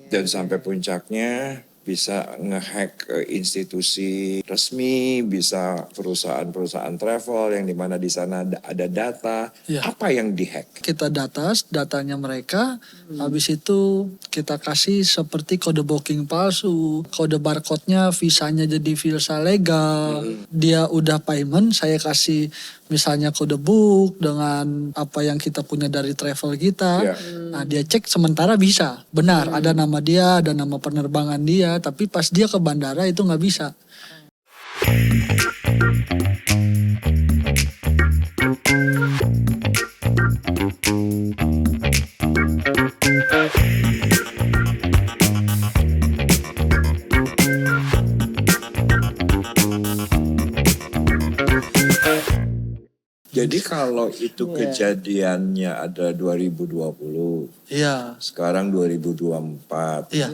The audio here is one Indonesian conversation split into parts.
Dan sampai puncaknya bisa ngehack institusi resmi, bisa perusahaan-perusahaan travel yang dimana di sana ada data. Ya. Apa yang dihack? Kita datanya mereka, habis itu kita kasih seperti kode booking palsu, kode barcode-nya visanya jadi visa legal. Dia udah payment, saya kasih misalnya kode book dengan apa yang kita punya dari travel kita. Ya. Nah, dia cek sementara bisa, benar ada nama dia, ada nama penerbangan dia, tapi pas dia ke bandara itu nggak bisa. Jadi kalau itu kejadiannya ada 2020, Iya, sekarang 2024, iya,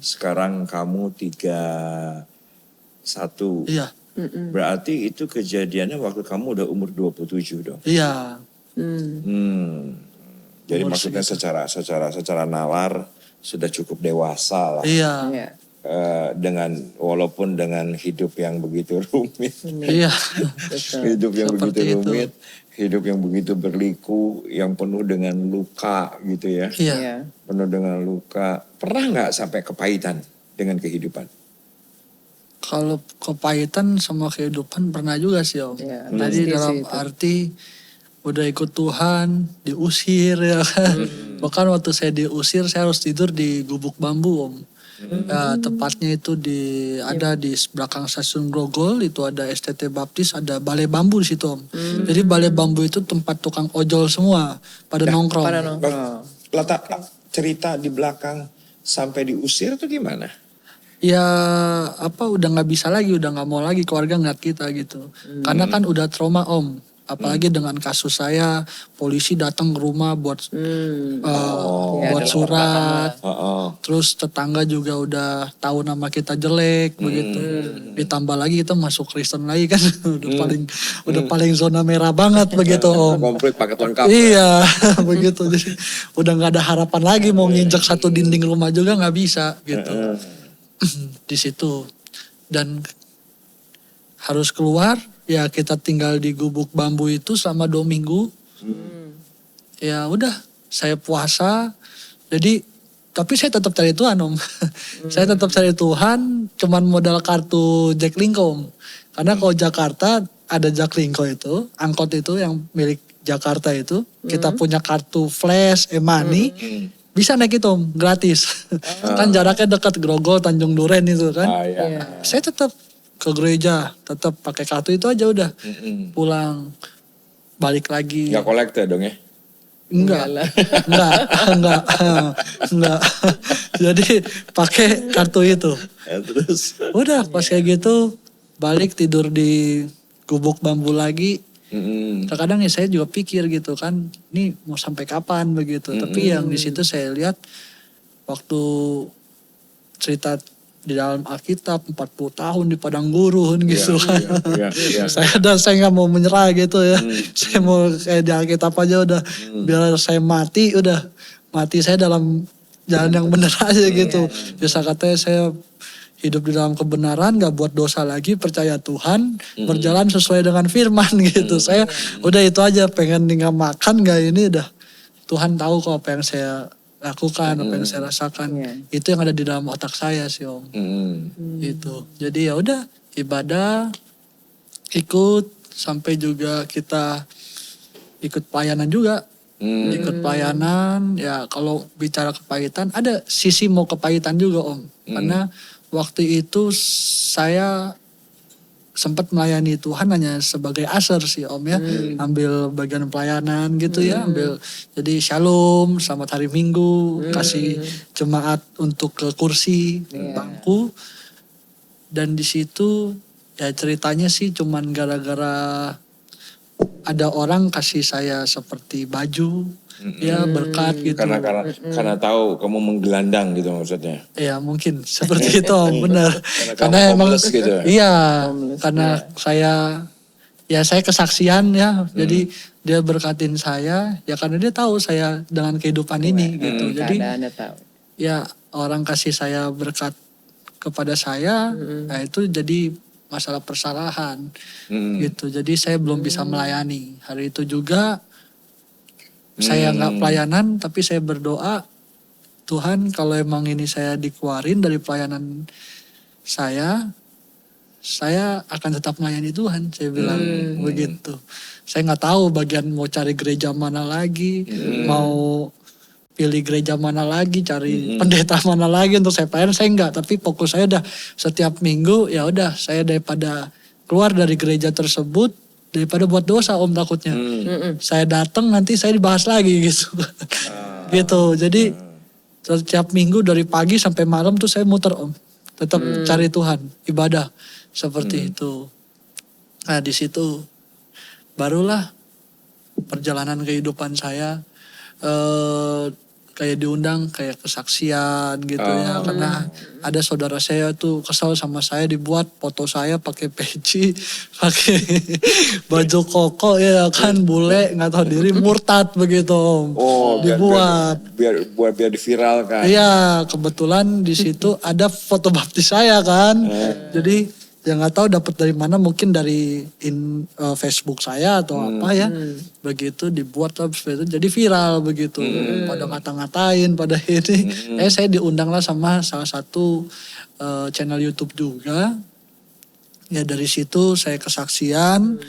sekarang kamu 31. iya, Berarti itu kejadiannya waktu kamu udah umur 27 dong. iya, Jadi Umur maksudnya secara nalar sudah cukup dewasa lah. iya, Walaupun dengan hidup yang begitu rumit. iya. Hidup yang Seperti begitu itu. rumit, hidup yang begitu berliku, yang penuh dengan luka gitu ya. Iya. Penuh dengan luka. Pernah nggak sampai kepahitan dengan kehidupan? Kalau kepahitan sama kehidupan pernah juga sih Om. Iya, Tadi pasti dalam sih itu. arti udah ikut Tuhan, diusir ya kan. Bahkan waktu saya diusir saya harus tidur di gubuk bambu Om. Ya, tepatnya itu ada di belakang stasiun Grogol, itu ada STT Baptis, ada balai bambu di situ Om. Jadi balai bambu itu tempat tukang ojol semua pada nongkrong. Pada nongkrong. Letak cerita di belakang sampai diusir tuh gimana? Ya udah nggak bisa lagi, udah nggak mau lagi keluarga ngeliat kita gitu. Karena kan udah trauma Om. Apalagi dengan kasus saya, polisi datang ke rumah buat buat dalam surat. Oh, Terus tetangga juga udah tahu nama kita jelek begitu. Ditambah lagi kita masuk Kristen lagi kan udah paling zona merah banget begitu Om. komplit paket lengkap. Iya begitu. Jadi udah nggak ada harapan lagi mau nginjek satu dinding rumah juga nggak bisa gitu. Di situ dan harus keluar ya kita tinggal di gubuk bambu itu selama 2 minggu. Ya udah saya puasa jadi tapi saya tetap cari Tuhan Om. Saya tetap cari Tuhan cuman modal kartu Jaklingko Om. Karena kalau Jakarta ada Jaklingko itu angkot itu yang milik Jakarta itu kita punya kartu flash e-money. Bisa naik itu Om, gratis. Kan jaraknya dekat Grogol, Tanjung Duren itu kan. Iya. Saya tetap ke gereja, tetap pakai kartu itu aja udah. Pulang, balik lagi. Nggak kolektor dong ya? Enggak. Jadi pakai kartu itu. Terus? Udah pas kayak gitu, balik tidur di gubuk bambu lagi. Terkadang ya saya juga pikir gitu kan, ini mau sampai kapan begitu. Tapi yang di situ saya lihat waktu cerita di dalam Alkitab 40 tahun di padang gurun gitu kan. Iya. Saya nggak mau menyerah gitu ya. Saya mau kayak di Alkitab aja udah biar saya mati saya dalam jalan yang benar aja gitu. Bisa katanya saya hidup di dalam kebenaran, gak buat dosa lagi, percaya Tuhan, berjalan sesuai dengan firman gitu. Saya udah itu aja, pengen nggak makan gak ini udah. Tuhan tahu kok apa yang saya lakukan, apa yang saya rasakan. Itu yang ada di dalam otak saya sih Om. Itu. Jadi ya udah ibadah, ikut sampai juga kita ikut pelayanan juga. Ikut pelayanan, ya kalau bicara kepahitan, ada sisi mau kepahitan juga Om. Karena waktu itu saya sempat melayani Tuhan hanya sebagai aser sih Om ya. Ambil bagian pelayanan gitu ya. Jadi shalom, selamat hari Minggu. Kasih jemaat untuk ke kursi, bangku. Dan di situ ya ceritanya sih cuman gara-gara ada orang kasih saya seperti baju. Ya berkat gitu. Karena tahu kamu menggelandang gitu maksudnya. Ya mungkin seperti itu Om, benar. Karena emang gitu. Iya, karena saya kesaksian ya. Jadi dia berkatin saya ya karena dia tahu saya dengan kehidupan ini gitu. Jadi Anda tahu. ya orang kasih saya berkat kepada saya, nah itu jadi masalah persalahan gitu. Jadi saya belum bisa melayani. Hari itu juga saya nggak pelayanan, tapi saya berdoa, Tuhan kalau emang ini saya dikeluarin dari pelayanan saya akan tetap melayani Tuhan. Saya bilang begitu. Saya nggak tahu bagian mau cari gereja mana lagi, mau pilih gereja mana lagi, cari pendeta mana lagi untuk saya pelayanan, saya enggak. Tapi fokus saya udah setiap minggu, ya udah saya daripada keluar dari gereja tersebut, daripada buat dosa takutnya. Saya datang nanti saya dibahas lagi gitu. Gitu. Jadi setiap minggu dari pagi sampai malam tuh saya muter tetap cari Tuhan, ibadah seperti itu. Nah di situ barulah perjalanan kehidupan saya kayak diundang kayak kesaksian gitu ya, karena ada saudara saya tuh kesal sama saya, dibuat foto saya pakai peci, pakai baju koko ya kan, bule nggak tahu diri, murtad begitu Om. Dibuat biar diviralkan. iya, kebetulan di situ ada foto baptis saya kan, jadi ya nggak tahu dapat dari mana, mungkin dari Facebook saya atau apa ya, begitu dibuat lah seperti itu, jadi viral begitu, pada ngata-ngatain pada ini. Saya diundang lah sama salah satu channel YouTube juga, ya dari situ saya kesaksian,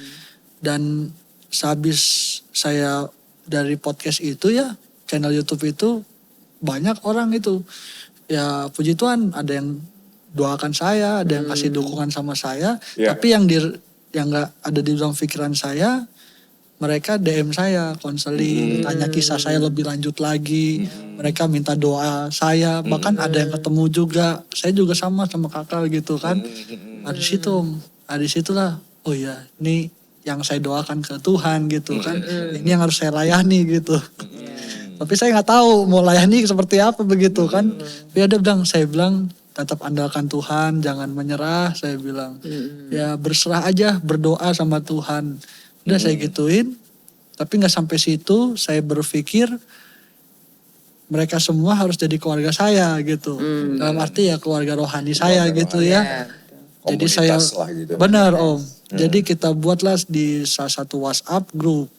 dan sehabis saya dari podcast itu ya, channel YouTube itu banyak orang itu, ya puji Tuhan ada yang doakan saya, ada yang kasih dukungan sama saya, tapi yang nggak ada di dalam pikiran saya, mereka DM saya, konseling, tanya kisah saya lebih lanjut lagi, mereka minta doa saya, bahkan ada yang ketemu juga, saya juga sama kakak gitu kan, ada di situ, ada di situlah, oh ya ini yang saya doakan ke Tuhan gitu kan, ini yang harus saya layani gitu. Tapi saya nggak tahu mau layani seperti apa begitu kan, dia bilang, saya bilang, tetap andalkan Tuhan, jangan menyerah, saya bilang. Ya berserah aja, berdoa sama Tuhan. Udah saya gituin, tapi gak sampai situ, saya berpikir mereka semua harus jadi keluarga saya gitu. Dalam arti ya keluarga rohani saya gitu ya. Jadi saya, lah gitu. benar Om. Jadi kita buatlah di salah satu WhatsApp grup.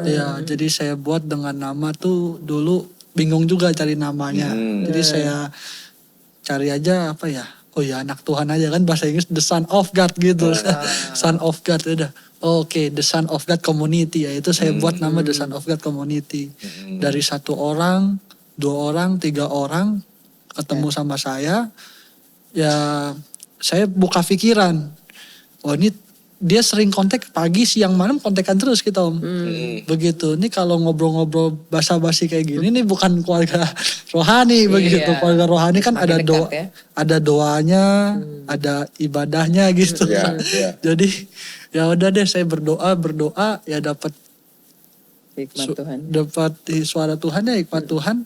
Ya, jadi saya buat dengan nama tuh dulu bingung juga cari namanya. Jadi saya cari aja apa ya, oh ya anak Tuhan aja kan, bahasa Inggris The Son of God gitu. Son of God udah. Oke, The Son of God Community, ya itu saya buat nama The Son of God Community. Dari 1 orang, 2 orang, 3 orang ketemu sama saya, ya saya buka pikiran. Oh ini dia sering kontak pagi, siang, malam kontekan terus kita Om. Begitu. Ini kalau ngobrol-ngobrol basa-basi kayak gini, ini bukan keluarga rohani begitu. Keluarga rohani kan ada doa, ada doanya, ada ibadahnya gitu. Jadi ya udah deh, saya berdoa ya dapat hikmat Tuhan. Dapat suara Tuhan ya, hikmat Tuhan.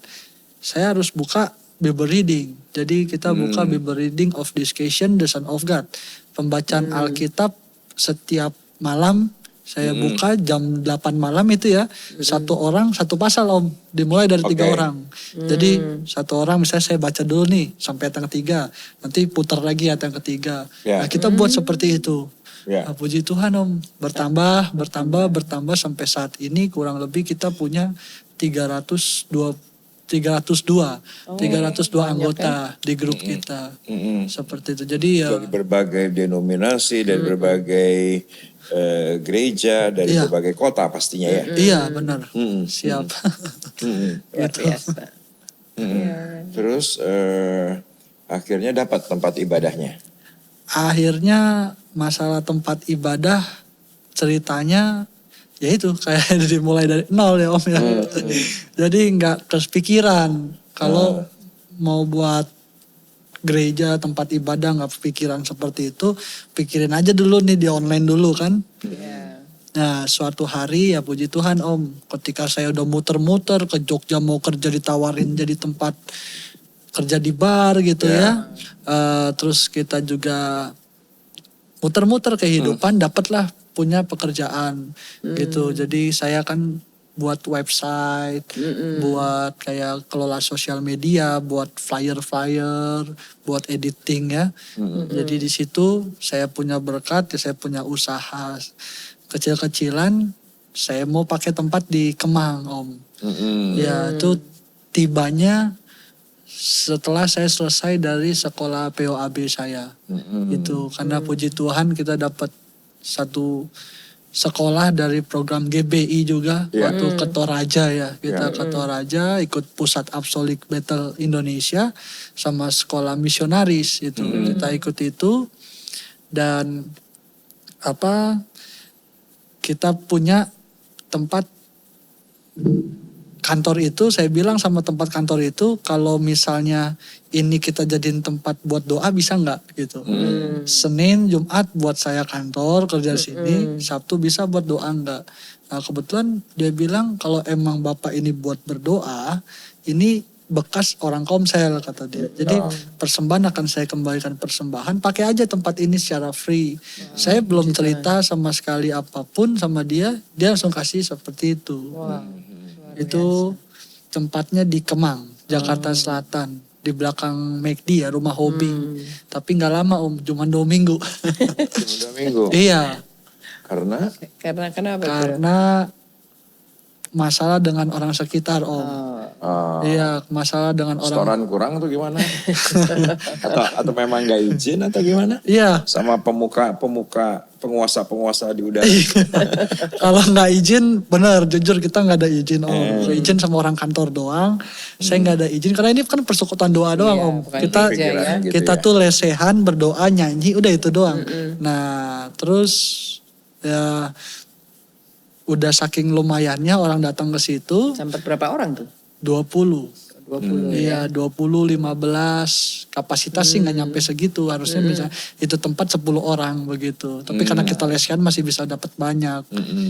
Saya harus buka Bible reading. Jadi kita buka Bible reading of discussion The Son of God. Pembacaan Alkitab setiap malam saya buka jam 8 malam itu ya, 1 orang 1 pasal Om, dimulai dari 3 orang. Jadi 1 orang misalnya saya baca dulu nih sampai ayat yang ketiga, nanti putar lagi ayat yang ketiga. Nah kita buat seperti itu. Nah, puji Tuhan Om, bertambah sampai saat ini kurang lebih kita punya 302 anggota di grup kita. Seperti itu. Jadi ya dari berbagai denominasi, dari berbagai gereja, dari berbagai kota pastinya ya. Iya benar. Siap. Luar biasa. Terus akhirnya dapat tempat ibadahnya. Akhirnya masalah tempat ibadah ceritanya ya itu kayak dimulai dari nol ya Om ya. Jadi nggak kepikiran kalau mau buat gereja tempat ibadah, nggak kepikiran seperti itu. Pikirin aja dulu nih di online dulu kan. Nah suatu hari ya puji Tuhan Om, ketika saya udah muter-muter ke Jogja mau kerja, ditawarin jadi tempat kerja di bar gitu ya. Terus kita juga muter-muter kehidupan, dapatlah punya pekerjaan gitu. Jadi saya kan buat website, buat kayak kelola sosial media, buat flyer-flyer, buat editing ya. Jadi di situ saya punya berkat, ya saya punya usaha kecil-kecilan. Saya mau pakai tempat di Kemang, Om. Ya itu tibanya setelah saya selesai dari sekolah POAB saya. Itu karena puji Tuhan kita dapat satu sekolah dari program GBI juga waktu ke Toraja ya. Kita ke Toraja ikut pusat Apostolic Battle Indonesia sama sekolah misionaris itu. Kita ikut itu dan kita punya tempat kantor itu, saya bilang sama tempat kantor itu, kalau misalnya ini kita jadiin tempat buat doa bisa nggak gitu. Senin, Jumat buat saya kantor kerja sini, Sabtu bisa buat doa nggak. Nah kebetulan dia bilang kalau emang Bapak ini buat berdoa, ini bekas orang Komsel kata dia. Jadi persembahan akan saya kembalikan persembahan, pakai aja tempat ini secara free. Saya belum cerita sama sekali apapun sama dia langsung kasih seperti itu. Itu tempatnya di Kemang, Jakarta Selatan. Di belakang McD ya, rumah hobi. Tapi nggak lama Om, cuma 2 minggu. Cuma 2 minggu. Iya. Karena Kenapa tuh? Karena masalah dengan orang sekitar Om. Iya, masalah dengan orang. setoran kurang atau gimana? atau memang nggak izin atau gimana? Iya. Sama penguasa di udara. Kalau nggak izin, bener jujur kita nggak ada izin Om. Izin sama orang kantor doang. Saya nggak ada izin karena ini kan persekutuan doa doang Iya, Om. bukan Kita gereja ya. Gitu kita ya. tuh lesehan, berdoa, nyanyi, udah itu doang. Nah terus ya udah saking lumayannya orang datang ke situ Sampai berapa orang tuh? 20. 20 Iya 20, 15. Kapasitas sih nggak nyampe segitu. Harusnya bisa itu tempat 10 orang begitu. Tapi karena kita lesehan masih bisa dapat banyak.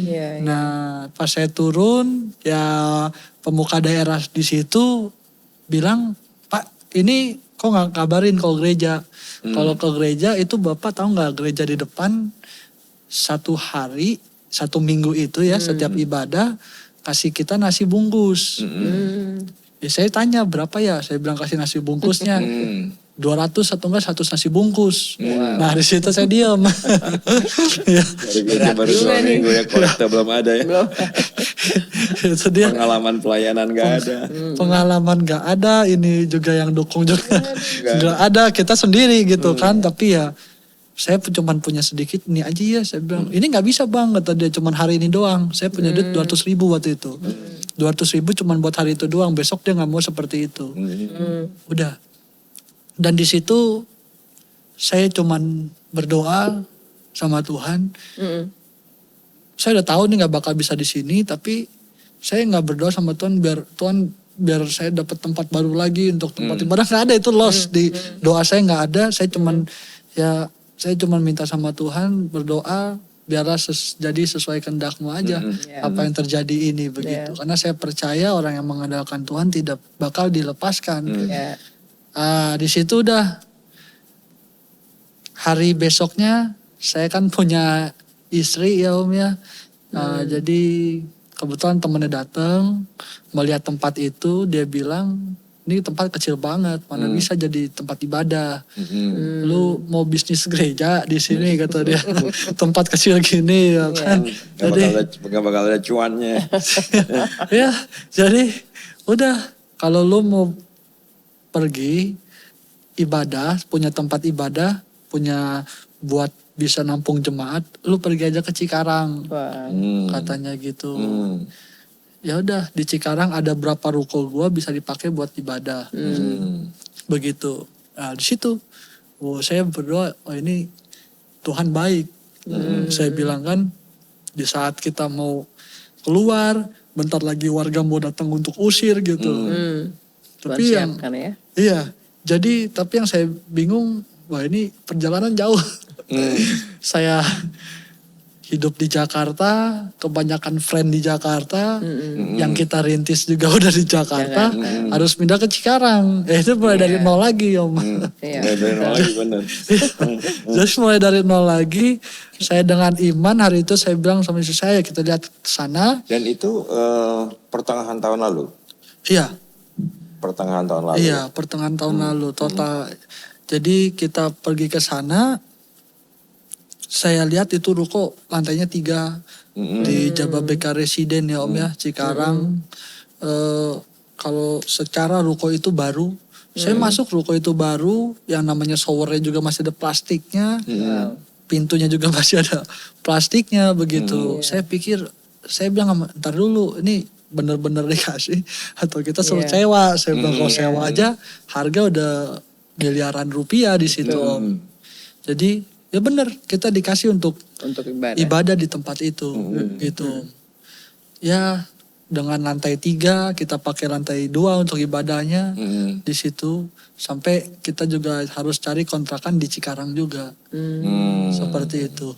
Iya. Nah pas saya turun ya pemuka daerah di situ bilang, Pak ini kok nggak kabarin kalau gereja. Kalau ke gereja itu Bapak tahu nggak gereja di depan 1 hari 1 minggu itu ya setiap ibadah kasih kita nasi bungkus. Ya saya tanya berapa ya, saya bilang kasih nasi bungkusnya. 200 atau enggak 100 nasi bungkus. Nah di situ saya diam. Ya, Baru 2 minggu ya, kolekta belum ada ya. Belum. itu dia Pengalaman pelayanan nggak ada. pengalaman gak ada, ini juga yang dukung juga nggak ada, kita sendiri gitu kan. Tapi ya saya cuma punya sedikit ini aja ya, saya bilang ini nggak bisa bang kata dia, cuma hari ini doang. Saya punya duit 200.000 waktu itu. 200.000 cuma buat hari itu doang, besok dia nggak mau seperti itu. Udah. Dan di situ saya cuman berdoa sama Tuhan. Saya udah tahu nih nggak bakal bisa di sini, tapi saya nggak berdoa sama Tuhan biar saya dapat tempat baru lagi untuk tempat ibadah. Nggak ada, itu lost di doa saya, nggak ada. Saya cuman minta sama Tuhan, berdoa biarlah jadi sesuai kehendak-Mu aja apa yang terjadi ini begitu. Karena saya percaya orang yang mengandalkan Tuhan tidak bakal dilepaskan. Iya. Di situ udah hari besoknya saya kan punya istri ya Om ya. Jadi kebetulan temennya datang melihat tempat itu, dia bilang ini tempat kecil banget, mana bisa jadi tempat ibadah. Lu mau bisnis gereja di sini kata dia. Tempat kecil gini ya kan. Nggak bakal ada cuannya. Ya, jadi udah kalau lu mau pergi ibadah, punya tempat ibadah, punya buat bisa nampung jemaat, lu pergi aja ke Cikarang. Wah. Katanya gitu. Ya udah di Cikarang ada berapa ruko gua bisa dipakai buat ibadah. Begitu. Nah di situ saya berdoa, oh ini Tuhan baik. Saya bilang kan di saat kita mau keluar, bentar lagi warga mau datang untuk usir gitu. Tapi yang siapkan ya. iya, jadi tapi yang saya bingung, wah ini perjalanan jauh. Saya hidup di Jakarta, kebanyakan friend di Jakarta, yang kita rintis juga udah di Jakarta, harus pindah ke Cikarang. Itu mulai dari nol lagi Om. Iya. Dari nol lagi bener. Jadi mulai dari nol lagi, saya dengan iman hari itu saya bilang sama istri saya, kita lihat ke sana. Dan itu pertengahan tahun lalu. Iya, Pertengahan tahun lalu. iya pertengahan tahun lalu total. Jadi kita pergi ke sana, saya lihat itu ruko lantainya 3 di Jababeka Residen ya Om ya, Cikarang. Kalau secara ruko itu baru, saya masuk ruko itu baru, yang namanya showernya juga masih ada plastiknya, pintunya juga masih ada plastiknya begitu. Saya pikir, saya bilang ntar dulu ini bener-bener dikasih atau kita suruh sewa. Saya bilang kalau sewa aja harga udah miliaran rupiah di situ Om. Jadi ya benar, kita dikasih untuk ibadah di tempat itu gitu. Ya dengan lantai 3, kita pakai lantai 2 untuk ibadahnya di situ. Sampai kita juga harus cari kontrakan di Cikarang juga. Seperti itu.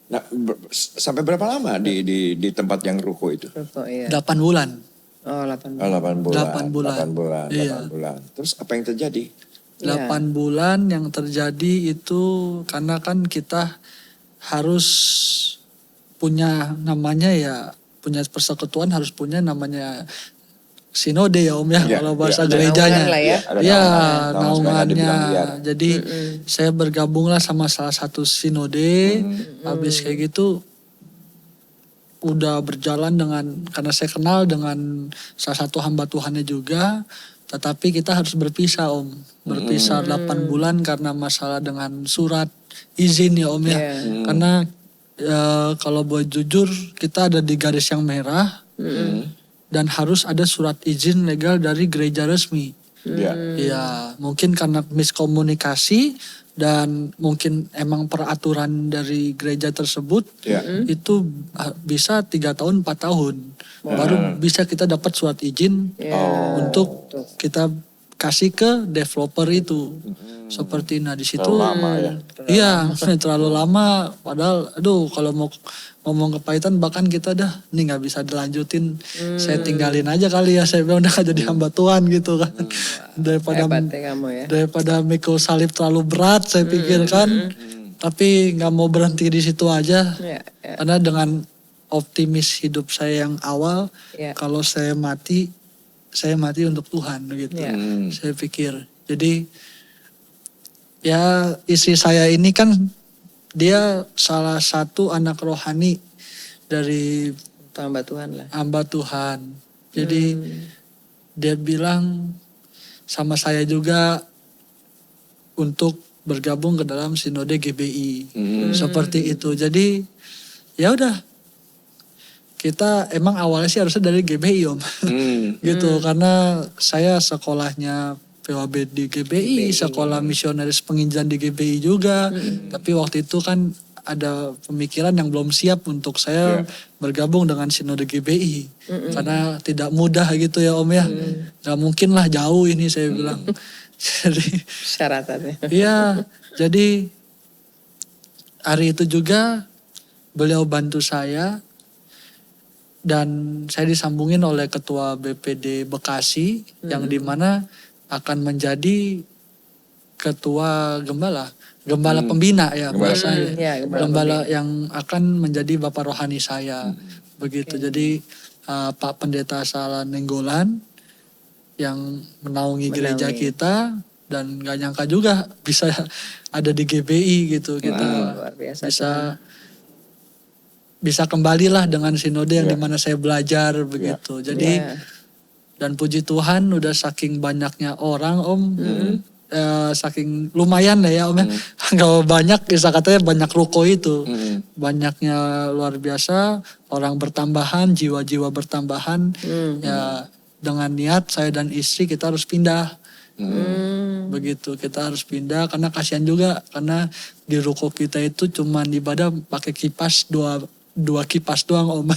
Nah, sampai berapa lama di tempat yang ruko itu? Ruko, iya. 8 bulan. Oh, 8 Oh, 8 bulan. 8 bulan. 8 bulan. Iya. 8 bulan. Terus apa yang terjadi? 8 bulan yang terjadi itu karena kan kita harus punya namanya ya, punya persekutuan harus punya namanya sinode ya Om ya, Ya, kalau bahasa ya, ada gerejanya. naungan lah ya. Ada Ya, naungan, naungannya. dibilang biar. Jadi saya bergabunglah sama salah satu sinode. Habis kayak gitu udah berjalan karena saya kenal dengan salah satu hamba Tuhannya juga. Tetapi kita harus berpisah Om. Berpisah 8 bulan karena masalah dengan surat izin ya Om ya. Karena kalau buat jujur kita ada di garis yang merah. Dan harus ada surat izin legal dari gereja resmi. Ya mungkin karena miskomunikasi dan mungkin emang peraturan dari gereja tersebut itu bisa 3 tahun 4 tahun baru bisa kita dapat surat izin untuk kita kasih ke developer itu. Seperti di situ. Terlalu lama ya. Iya, terlalu lama. Padahal aduh kalau mau ngomong kepahitan bahkan kita nih nggak bisa dilanjutin. Saya tinggalin aja kali ya. Saya bilang udah gak jadi hamba Tuhan gitu kan. Hebat ya kamu ya. Daripada mikul salib terlalu berat saya pikirkan. Tapi nggak mau berhenti di situ aja. Karena dengan optimis hidup saya yang awal, kalau saya mati untuk Tuhan gitu. Saya pikir. Jadi ya istri saya ini kan dia salah satu anak rohani dari Hamba Tuhan lah. hamba Tuhan. Jadi dia bilang sama saya juga untuk bergabung ke dalam sinode GBI. Seperti itu. Jadi ya udah. Kita emang awalnya sih harusnya dari GBI Om. Gitu karena saya sekolahnya PWB di GBI, sekolah misionaris penginjilan di GBI juga. Tapi waktu itu kan ada pemikiran yang belum siap untuk saya bergabung dengan sinode GBI. Karena tidak mudah gitu ya Om ya. Gak mungkin lah jauh ini saya bilang. Jadi Syaratannya. iya, jadi hari itu juga beliau bantu saya. Dan saya disambungin oleh ketua BPD Bekasi yang dimana akan menjadi ketua gembala pembina ya bahasanya. Gembala yang akan menjadi bapak rohani saya. Begitu. Jadi Pak Pendeta Sala Nenggolan yang menaungi gereja kita dan gak nyangka juga bisa ada di GBI gitu. Kita Luar biasa. bisa kembalilah dengan sinode yang dimana saya belajar begitu. Jadi dan puji Tuhan udah saking banyaknya orang Om, saking lumayan lah ya Om ya. Kalau banyak bisa katanya banyak ruko itu. Banyaknya luar biasa, orang bertambahan, jiwa-jiwa bertambahan. Ya dengan niat saya dan istri kita harus pindah. Begitu kita harus pindah karena kasihan juga karena di ruko kita itu cuman ibadah pakai kipas dua kipas doang Om.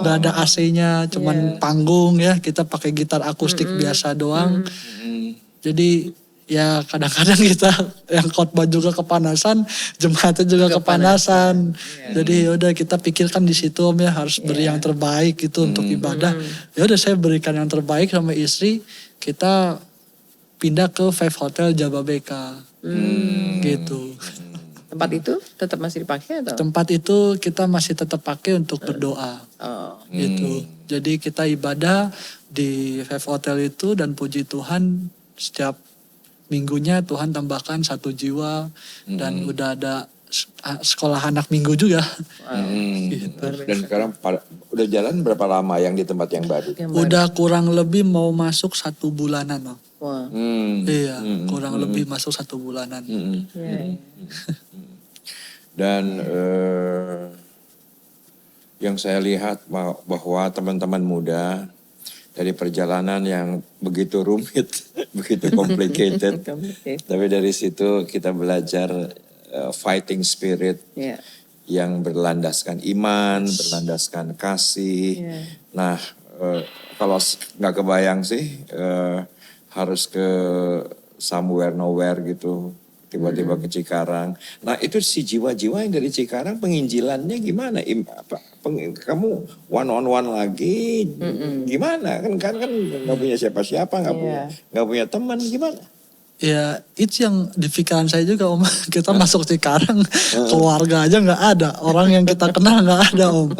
Gak ada AC-nya, cuman panggung ya. Kita pakai gitar akustik biasa doang. Jadi ya kadang-kadang kita yang khotbah juga kepanasan, jemaatnya juga kepanasan. Jadi udah kita pikirkan di situ Om ya, harus beri yang terbaik gitu untuk ibadah. Ya udah saya berikan yang terbaik sama istri, kita pindah ke Five Hotel Jababeka. Gitu. Tempat itu tetap masih dipakai atau? Tempat itu kita masih tetap pakai untuk berdoa. Oh. Gitu. Jadi kita ibadah di Five Hotel itu, dan puji Tuhan setiap minggunya Tuhan tambahkan 1 jiwa, dan udah ada sekolah anak minggu juga. Gitu. Dan sekarang udah jalan berapa lama yang di tempat yang baru? Udah kurang lebih mau masuk 1 bulanan Om. Wah. Iya, kurang lebih masuk 1 bulanan. Ya. Dan yang saya lihat bahwa teman-teman muda dari perjalanan yang begitu rumit, begitu complicated, tapi dari situ kita belajar fighting spirit Ya. yang berlandaskan iman, berlandaskan kasih. Nah, kalau nggak kebayang sih harus ke somewhere nowhere gitu, tiba-tiba ke Cikarang. Nah itu si jiwa-jiwa yang dari Cikarang penginjilannya gimana? Kamu one on one lagi, gimana? Kan nggak punya siapa-siapa, nggak punya teman, gimana? Ya itu yang di pikiran saya juga Om. Kita masuk Cikarang, keluarga aja nggak ada, orang yang kita kenal nggak ada Om.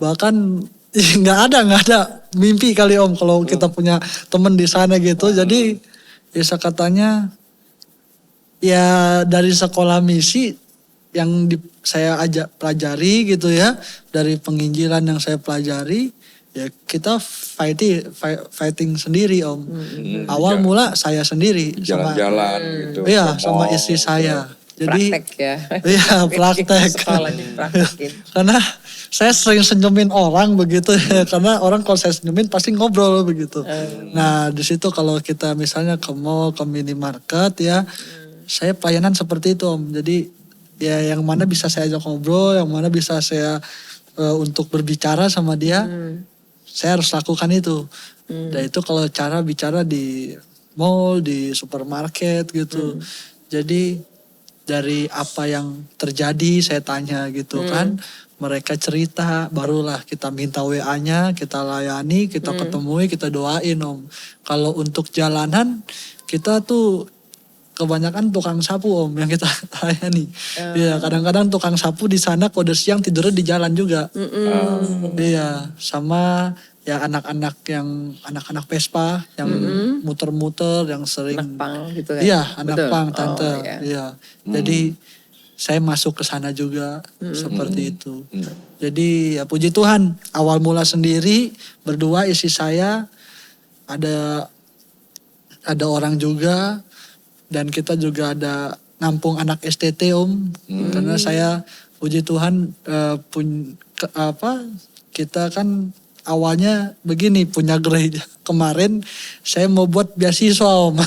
Bahkan nggak ada mimpi kali Om kalau kita punya teman di sana gitu. Jadi ya katanya ya dari sekolah misi yang saya pelajari gitu ya, dari penginjilan yang saya pelajari, ya kita fighting sendiri Om. Awal mula saya sendiri jalan-jalan gitu. Iya, sama istri saya. Jadi Praktek ya. iya, praktek. Sekolahnya praktekin. Karena saya sering senyumin orang begitu ya, karena orang kalau saya senyumin pasti ngobrol begitu. Nah di situ kalau kita misalnya ke mall, ke minimarket ya, saya pelayanan seperti itu Om. Jadi ya yang mana bisa saya ajak ngobrol, yang mana bisa saya untuk berbicara sama dia, saya harus lakukan itu. Dan itu kalau cara bicara di mall, di supermarket gitu. Jadi dari apa yang terjadi saya tanya gitu kan. Mereka cerita, barulah kita minta WA-nya, kita layani, kita ketemui, kita doain Om. Kalau untuk jalanan, kita tuh kebanyakan tukang sapu Om yang kita layani. Iya, kadang-kadang tukang sapu di sana kode siang tidurnya di jalan juga. Iya, sama ya anak-anak Vespa yang muter-muter, yang sering. Anak pang gitu kan? Iya, anak Betul. pang tante. Oh, iya. Iya. Jadi saya masuk ke sana juga seperti itu. Jadi ya puji Tuhan, awal mula sendiri berdua istri saya, ada orang juga, dan kita juga ada nampung anak STT Om. Karena saya puji Tuhan kita kan awalnya begini, punya gereja. Kemarin saya mau buat beasiswa Om.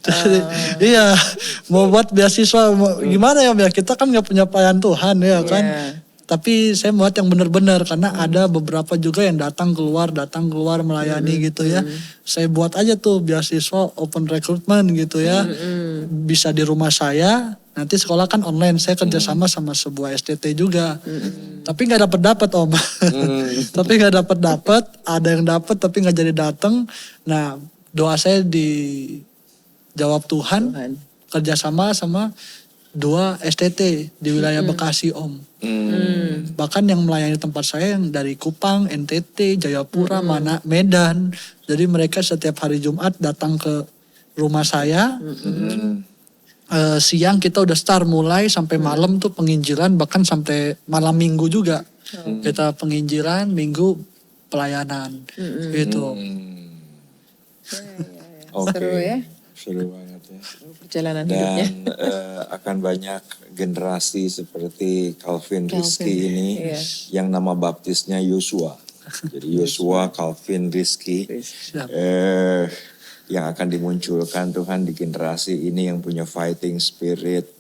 Jadi, iya, mau buat beasiswa. Gimana ya Om ya, kita kan gak punya pelayan Tuhan ya kan. Tapi saya buat yang benar-benar, karena ada beberapa juga yang datang keluar melayani gitu ya. Saya buat aja tuh beasiswa open recruitment gitu ya. Bisa di rumah saya, nanti sekolah kan online. Saya kerjasama sama sebuah STT juga. Tapi gak dapet Om. Tapi gak dapet, ada yang dapet tapi gak jadi datang. Nah doa saya dijawab Tuhan. Kerjasama sama 2 STT di wilayah Bekasi Om. Bahkan yang melayani tempat saya yang dari Kupang, NTT, Jayapura, Medan. Jadi mereka setiap hari Jumat datang ke rumah saya. Siang kita udah start mulai sampai malam tuh penginjilan, bahkan sampai malam minggu juga. Kita penginjilan, minggu pelayanan gitu. Seru ya. Seru banget ya. Perjalanan hidupnya. Dan akan banyak generasi seperti Calvin Rizky ini yang nama baptisnya Yosua. Jadi Yosua, Calvin, Rizky yang akan dimunculkan Tuhan di generasi ini yang punya fighting spirit.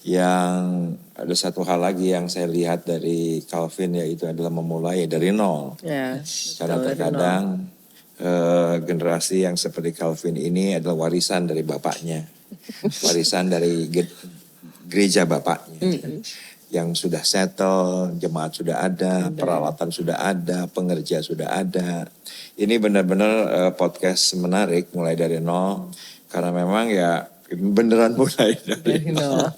Yang ada satu hal lagi yang saya lihat dari Calvin, yaitu adalah memulai dari nol. Ya, Karena terkadang generasi yang seperti Calvin ini adalah warisan dari bapaknya, warisan dari gereja bapaknya, yang sudah settle, jemaat sudah ada, peralatan sudah ada, pengerja sudah ada. Ini benar-benar podcast menarik mulai dari nol, karena memang ya beneran mulai dari nol.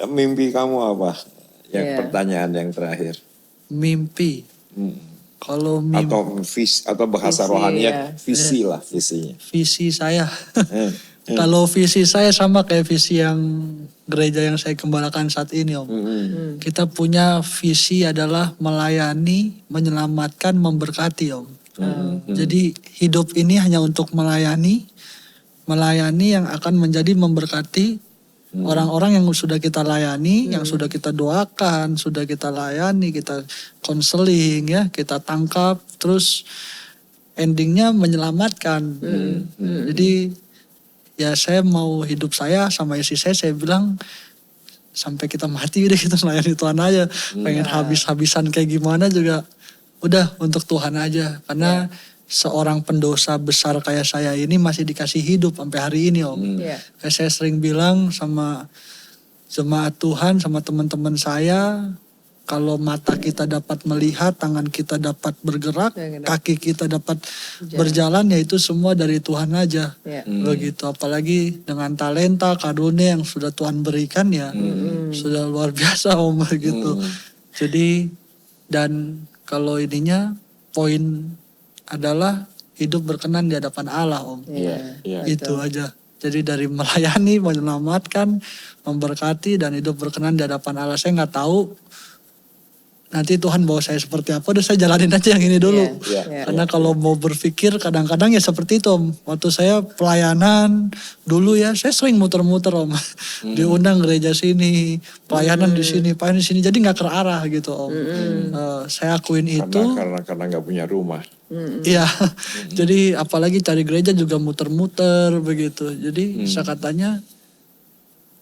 Mimpi kamu apa? Yang pertanyaan yang terakhir. Mimpi. Kalau mimpi. Atau bahasa Visi, rohaninya ya. visi lah visinya. Visi saya. Kalau visi saya sama kayak visi yang gereja yang saya gembalakan saat ini, Om. Kita punya visi adalah melayani, menyelamatkan, memberkati, Om. Jadi hidup ini hanya untuk melayani yang akan menjadi memberkati orang-orang yang sudah kita layani, yang sudah kita doakan, sudah kita layani, kita konseling ya, kita tangkap, terus endingnya menyelamatkan. Jadi ya saya mau hidup saya sama istri saya bilang sampai kita mati deh kita melayani Tuhan aja. Pengen habis-habisan kayak gimana juga udah untuk Tuhan aja. Karena seorang pendosa besar kayak saya ini masih dikasih hidup sampai hari ini, Om. Kayak saya sering bilang sama jemaat Tuhan, sama teman-teman saya, kalau mata kita dapat melihat, tangan kita dapat bergerak, kaki kita dapat berjalan, ya itu semua dari Tuhan aja. Begitu, apalagi dengan talenta, karunia yang sudah Tuhan berikan ya, sudah luar biasa, Om, gitu. Jadi, dan kalau ininya, poin adalah hidup berkenan di hadapan Allah, Om. Itu aja. Jadi dari melayani, menyelamatkan, memberkati, dan hidup berkenan di hadapan Allah. Saya nggak tahu nanti Tuhan bawa saya seperti apa, udah saya jalanin aja yang ini dulu. Karena kalau mau berpikir kadang-kadang ya seperti itu, Om. Waktu saya pelayanan dulu ya, saya sering muter-muter, Om. Diundang gereja sini, pelayanan di sini, pelayanan di sini. Jadi nggak terarah gitu, Om. Saya akuin itu. Karena nggak punya rumah. Iya, jadi apalagi cari gereja juga muter-muter begitu. Jadi saya katanya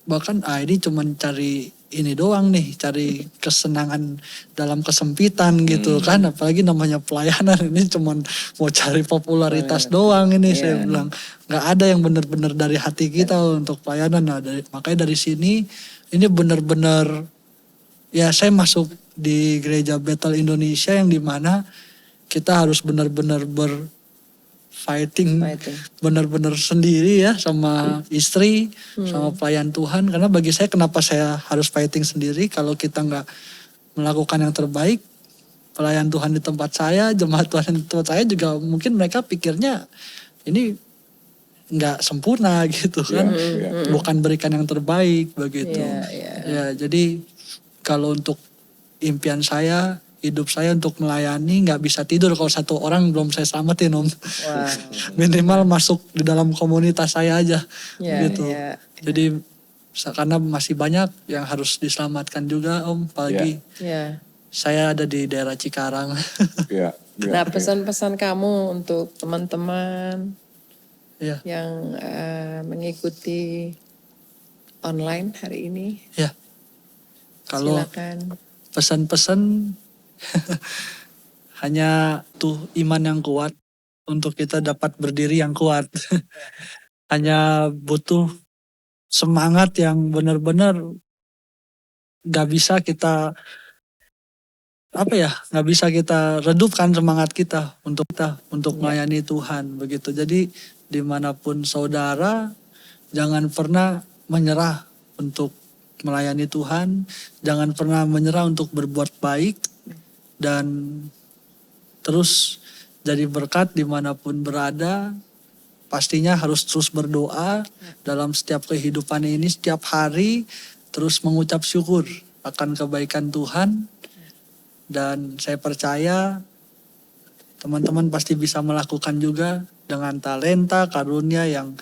bahkan ini cuman cari ini doang nih, cari kesenangan dalam kesempitan gitu kan. Apalagi namanya pelayanan, ini cuman mau cari popularitas doang ini. Saya bilang nggak ada yang benar-benar dari hati kita untuk pelayanan. Nah, makanya dari sini ini benar-benar ya saya masuk di gereja Bethel Indonesia yang dimana kita harus benar-benar fighting. Benar-benar sendiri ya sama istri, sama pelayan Tuhan. Karena bagi saya kenapa saya harus fighting sendiri, kalau kita nggak melakukan yang terbaik, pelayan Tuhan di tempat saya, jemaat Tuhan di tempat saya juga mungkin mereka pikirnya ini nggak sempurna gitu kan. Bukan berikan yang terbaik begitu. Ya, jadi kalau untuk impian saya, hidup saya untuk melayani, nggak bisa tidur kalau satu orang belum saya selamatin, Om. Minimal masuk di dalam komunitas saya aja gitu. Jadi karena masih banyak yang harus diselamatkan juga, Om. Apalagi saya ada di daerah Cikarang. Nah, pesan-pesan kamu untuk teman-teman yang mengikuti online hari ini. Ya. Kalau silakan. Pesan-pesan hanya tuh iman yang kuat untuk kita dapat berdiri yang kuat. Hanya butuh semangat yang benar-benar gak bisa kita nggak bisa kita redupkan semangat kita untuk melayani Tuhan begitu. Jadi dimanapun saudara, jangan pernah menyerah untuk melayani Tuhan, jangan pernah menyerah untuk berbuat baik, dan terus jadi berkat dimanapun berada. Pastinya harus terus berdoa dalam setiap kehidupan ini, setiap hari terus mengucap syukur akan kebaikan Tuhan. Dan saya percaya teman-teman pasti bisa melakukan juga dengan talenta, karunia yang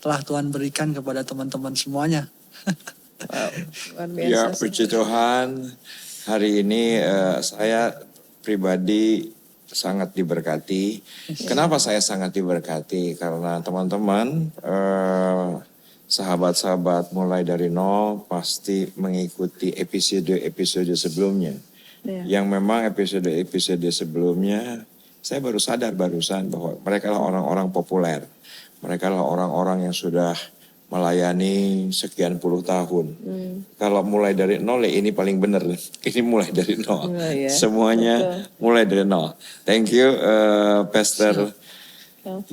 telah Tuhan berikan kepada teman-teman semuanya. Luar biasa. Ya, puji Tuhan. Hari ini saya pribadi sangat diberkati. Kenapa saya sangat diberkati? Karena teman-teman, sahabat-sahabat mulai dari nol pasti mengikuti episode-episode sebelumnya. Yang memang episode-episode sebelumnya Saya baru sadar barusan bahwa mereka lah orang-orang populer. Mereka lah orang-orang yang sudah melayani sekian puluh tahun. Kalau mulai dari nol ya ini paling benar. Ini mulai dari nol. Semuanya mulai dari nol. Thank you Pastor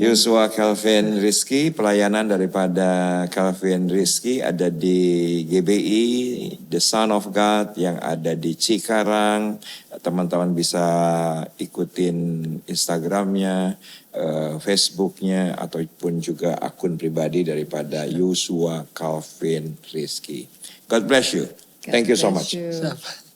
Yosua Calvin Rizky. Pelayanan daripada Calvin Rizky ada di GBI, The Son of God yang ada di Cikarang. Teman-teman bisa ikutin Instagramnya, Facebooknya, ataupun juga akun pribadi daripada Yosua Calvin Rizky. God bless you. Thank you so much. Siap.